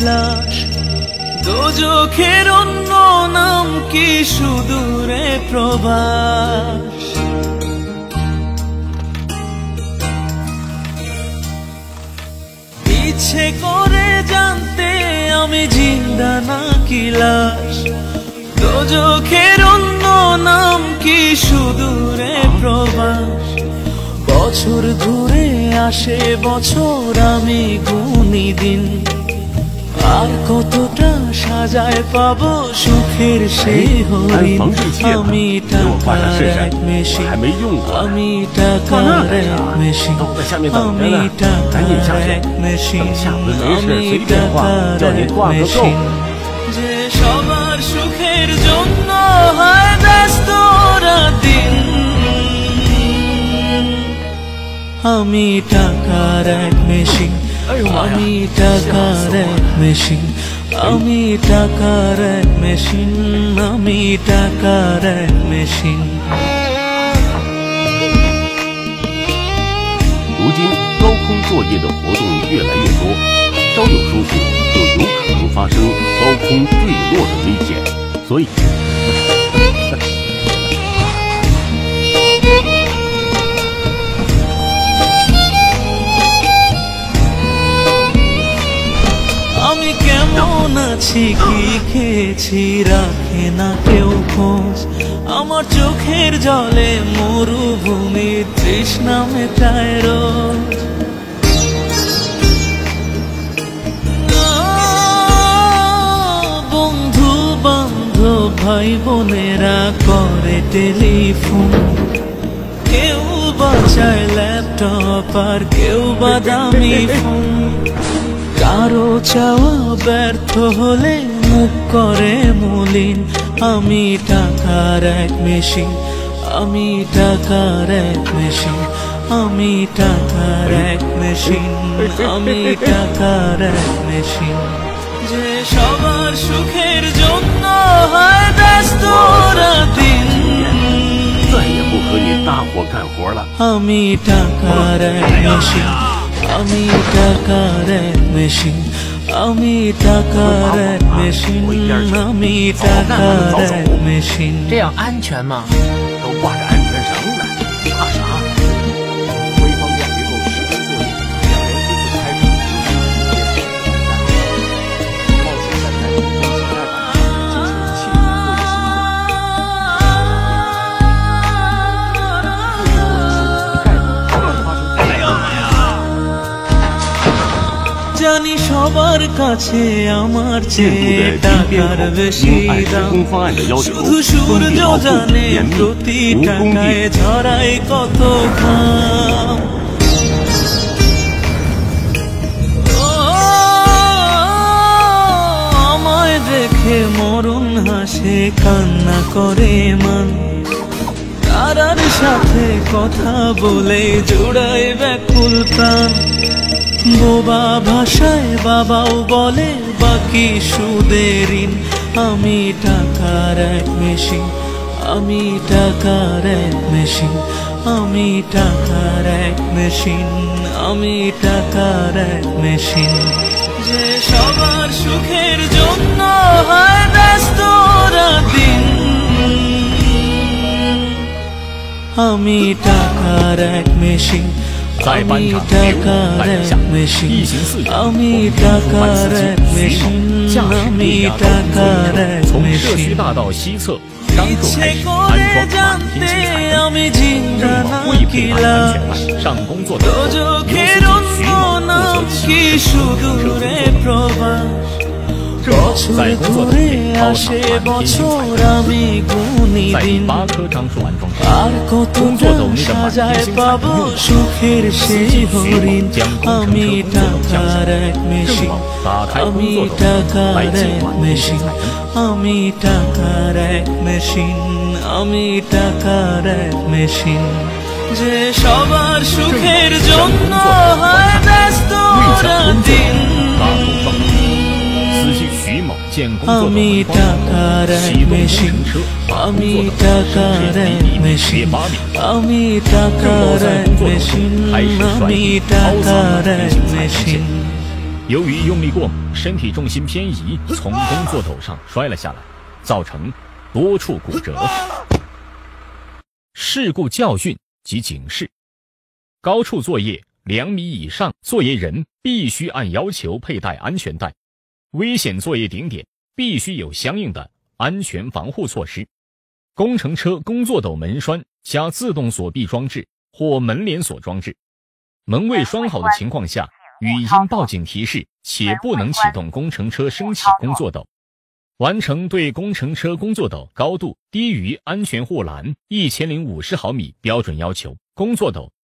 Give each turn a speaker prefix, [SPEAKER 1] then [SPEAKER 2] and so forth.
[SPEAKER 1] লাশ দোজখের অন্য নাম কি সুদূরে প্রবাস ইচ্ছে করে জানতে আমি জিন্দা নাকি লাশ দোজখের অন্য নাম কি সুদূরে প্রবাস বছর ঘুরে আসে বছর আমি গুনি দিন আর কতটা সাজায় পাবো সুখের সেই হরিণ আমি টাকার এক মেশিন আমি টাকার এক মেশিন আমি টাকার এক মেশিন আমি টাকার এক মেশিন যে সবার সুখের জন্য হয় ব্যস্ত দিন আমি টাকার এক মেশিন আমি টাকার এক মেশিন আমি টাকার এক মেশিন আমি টাকার এক মেশিন
[SPEAKER 2] 如今高空作业的活动越来越多，稍有疏忽就有可能发生高空坠落的危险，所以。
[SPEAKER 1] আমি কেমন আছি কি খেয়েছি রাখে না কেউ খোঁজ আমার চোখের জলে মরুভূমির তৃষ্ণা মেটায় রোজ বন্ধু বান্ধব ভাই বোনেরা করে টেলিফোন কেউ বাঁচায় ল্যাপটপ আর কেউ বা দামি ফোন কারো চাওয়া ব্যর্থ হলে মুখ করে মলিন আমি টাকার এক মেশিন আমি টাকার এক মেশিন আমি টাকার এক মেশিন আমি টাকার এক মেশিন যে সবার সুখের জন্য হয় ব্যস্ত দিন
[SPEAKER 2] 再也不和你大伙干活了。
[SPEAKER 1] আমি টাকার এক মেশিন আমি টাকার এক মেশিন আমি টাকার এক মেশিন আমি টাকার এক মেশিন
[SPEAKER 3] 这样安全吗？
[SPEAKER 2] 都挂着安全绳呢，怕啥？潍坊电力后实施作业，2人迅速开始冒险站在172版进行气力作业
[SPEAKER 1] জানি সবার কাছে আমার চেয়ে টাকার বেশি দাম শুধু সূর্য জানে প্রতি টাকায় ঝরায় কত ঘাম আমায় দেখে মরণ হাসে কান্না করে মান তারার সাথে কথা বলে জোড়ায় ব্যাকুল প্রাণ বোবা ভাষায় বাবাও বলে বাকি সুদের ঋণ আমি টাকার এক মেশিন আমি টাকার এক মেশিন আমি টাকার এক মেশিন আমি টাকার এক মেশিন যে সবার সুখের জন্য হয় ব্যস্ত দিন আমি টাকার এক মেশিন আমি টাকার এক মেশিন আমি টাকার এক মেশিন আমি টাকার এক মেশিন ইচ্ছে করে জানতে আমি জিন্দা নাকি লাশ দোজখের অন্য নাম কি সুদূরে প্রবাস বছর ঘুরে আসে বছর আমি গুনি দিন আর কতটা সাজায় পাবো সুখের সেই হরিণ আমি টাকার এক মেশিন আমি টাকার এক মেশিন আমি টাকার এক মেশিন আমি টাকার এক মেশিন যে সবার সুখের জন্য হয় ব্যস্ত দিন আমি টাকার এক মেশিন আমি টাকার এক মেশিন আমি টাকার এক মেশিন আমি টাকার এক মেশিন
[SPEAKER 3] 由于用力过猛，身体重心偏移，从工作斗上摔了下来，造成多处骨折。事故教训及警示：高处作业2米以上作业人必须按要求佩戴安全带，危险作业顶点必须有相应的安全防护措施。工程车工作斗门栓加自动锁闭装置或门连锁装置，门未栓好的情况下，语音报警提示，且不能启动工程车升起工作斗。完成对工程车工作斗高度低于安全护栏1050毫米标准要求，工作斗